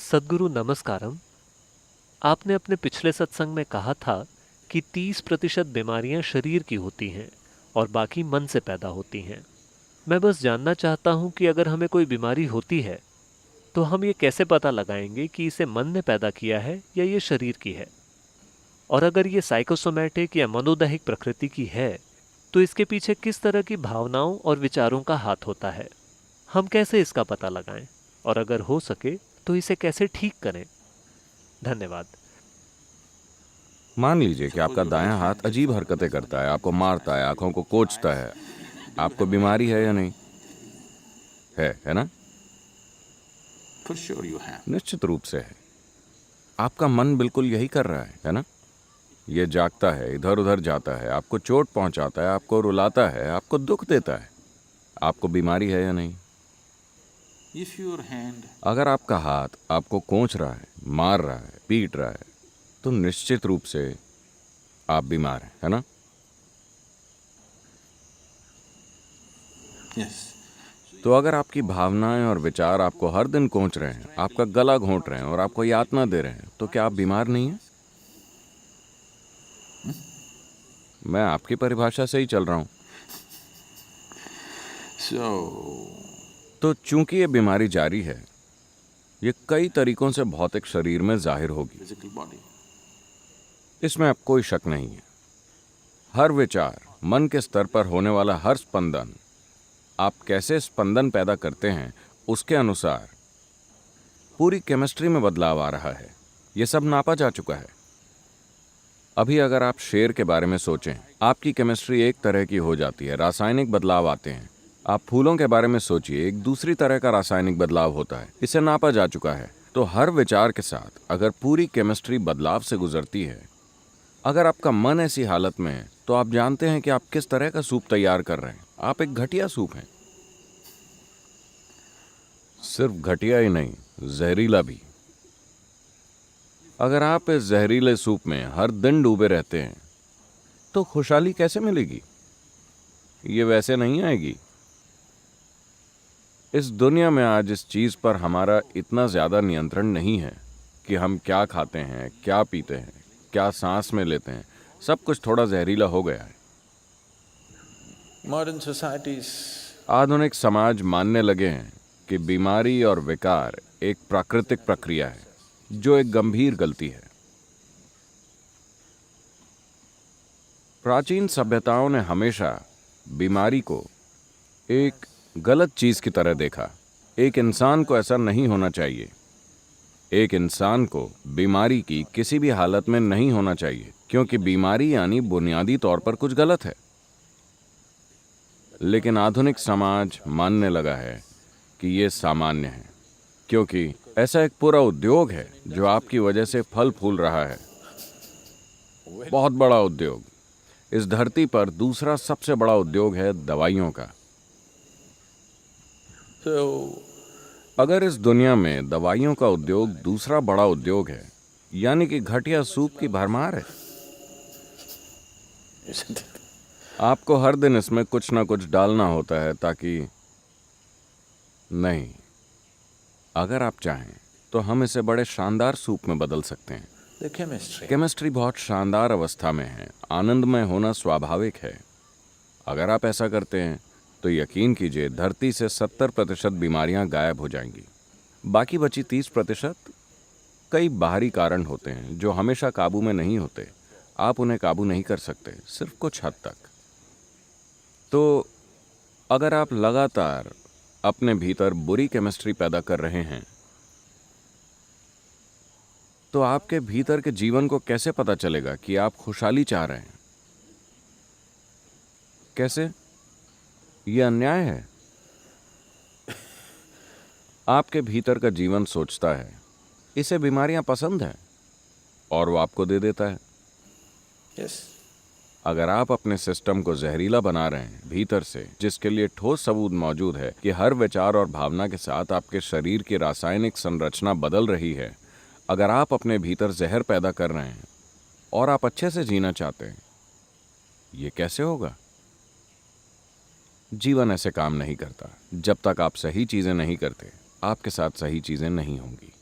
सद्गुरु नमस्कारम। आपने अपने पिछले सत्संग में कहा था कि 30% बीमारियां शरीर की होती हैं और बाकी मन से पैदा होती हैं। मैं बस जानना चाहता हूं कि अगर हमें कोई बीमारी होती है तो हम ये कैसे पता लगाएंगे कि इसे मन ने पैदा किया है या ये शरीर की है। और अगर ये साइकोसोमैटिक या मनोदैहिक प्रकृति की है तो इसके पीछे किस तरह की भावनाओं और विचारों का हाथ होता है। हम कैसे इसका पता लगाएं और अगर हो सके तो इसे कैसे ठीक करें। धन्यवाद। मान लीजिए कि आपका दायां हाथ अजीब हरकतें करता है, आपको मारता है, आंखों को कोचता है। आपको बीमारी है या नहीं? है ना? निश्चित रूप से है। आपका मन बिल्कुल यही कर रहा है ना? ये जागता है, इधर उधर जाता है, आपको चोट पहुंचाता है, आपको रुलाता है, आपको दुख देता है। आपको बीमारी है या नहीं? अगर आपका हाथ आपको कोंच रहा है, मार रहा है, पीट रहा है, तो निश्चित रूप से आप बीमार हैं, है ना? तो अगर आपकी भावनाएं और विचार आपको हर दिन कोंच रहे हैं, आपका गला घोंट रहे हैं और आपको यातना दे रहे हैं, तो क्या आप बीमार नहीं हैं? मैं आपकी परिभाषा से ही चल रहा हूं। तो चूंकि ये बीमारी जारी है, ये कई तरीकों से भौतिक शरीर में जाहिर होगी। इसमें अब कोई शक नहीं है। हर विचार, मन के स्तर पर होने वाला हर स्पंदन, आप कैसे स्पंदन पैदा करते हैं, उसके अनुसार पूरी केमिस्ट्री में बदलाव आ रहा है। यह सब नापा जा चुका है। अभी अगर आप शेर के बारे में सोचें, आपकी केमिस्ट्री एक तरह की हो जाती है, रासायनिक बदलाव आते हैं। आप फूलों के बारे में सोचिए, एक दूसरी तरह का रासायनिक बदलाव होता है। इसे नापा जा चुका है। तो हर विचार के साथ अगर पूरी केमिस्ट्री बदलाव से गुजरती है, अगर आपका मन ऐसी हालत में है, तो आप जानते हैं कि आप किस तरह का सूप तैयार कर रहे हैं। आप एक घटिया सूप हैं। सिर्फ घटिया ही नहीं, जहरीला भी। अगर आप इस जहरीले सूप में हर दिन डूबे रहते हैं, तो खुशहाली कैसे मिलेगी? ये वैसे नहीं आएगी। इस दुनिया में आज इस चीज पर हमारा इतना ज्यादा नियंत्रण नहीं है कि हम क्या खाते हैं, क्या पीते हैं, क्या सांस में लेते हैं। सब कुछ थोड़ा जहरीला हो गया है। आधुनिक समाज मानने लगे हैं कि बीमारी और विकार एक प्राकृतिक प्रक्रिया है, जो एक गंभीर गलती है। प्राचीन सभ्यताओं ने हमेशा बीमारी को एक गलत चीज की तरह देखा। एक इंसान को ऐसा नहीं होना चाहिए। एक इंसान को बीमारी की किसी भी हालत में नहीं होना चाहिए, क्योंकि बीमारी यानी बुनियादी तौर पर कुछ गलत है। लेकिन आधुनिक समाज मानने लगा है कि यह सामान्य है, क्योंकि ऐसा एक पूरा उद्योग है जो आपकी वजह से फल फूल रहा है। बहुत बड़ा उद्योग। इस धरती पर दूसरा सबसे बड़ा उद्योग है दवाइयों का। अगर इस दुनिया में दवाइयों का उद्योग दूसरा बड़ा उद्योग है, यानी कि घटिया सूप की भरमार है। आपको हर दिन इसमें कुछ ना कुछ डालना होता है ताकि नहीं, अगर आप चाहें तो हम इसे बड़े शानदार सूप में बदल सकते हैं। केमिस्ट्री बहुत शानदार अवस्था में है। आनंदमय होना स्वाभाविक है। अगर आप ऐसा करते हैं तो यकीन कीजिए, धरती से 70% बीमारियां गायब हो जाएंगी। बाकी बची 30% कई बाहरी कारण होते हैं जो हमेशा काबू में नहीं होते। आप उन्हें काबू नहीं कर सकते, सिर्फ कुछ हद तक। तो अगर आप लगातार अपने भीतर बुरी केमिस्ट्री पैदा कर रहे हैं, तो आपके भीतर के जीवन को कैसे पता चलेगा कि आप खुशहाली चाह रहे हैं? कैसे? यह अन्याय है। आपके भीतर का जीवन सोचता है इसे बीमारियां पसंद है और वो आपको दे देता है। अगर आप अपने सिस्टम को जहरीला बना रहे हैं भीतर से, जिसके लिए ठोस सबूत मौजूद है कि हर विचार और भावना के साथ आपके शरीर की रासायनिक संरचना बदल रही है, अगर आप अपने भीतर जहर पैदा कर रहे हैं और आप अच्छे से जीना चाहते हैं, ये कैसे होगा? जीवन ऐसे काम नहीं करता। जब तक आप सही चीजें नहीं करते, आपके साथ सही चीजें नहीं होंगी।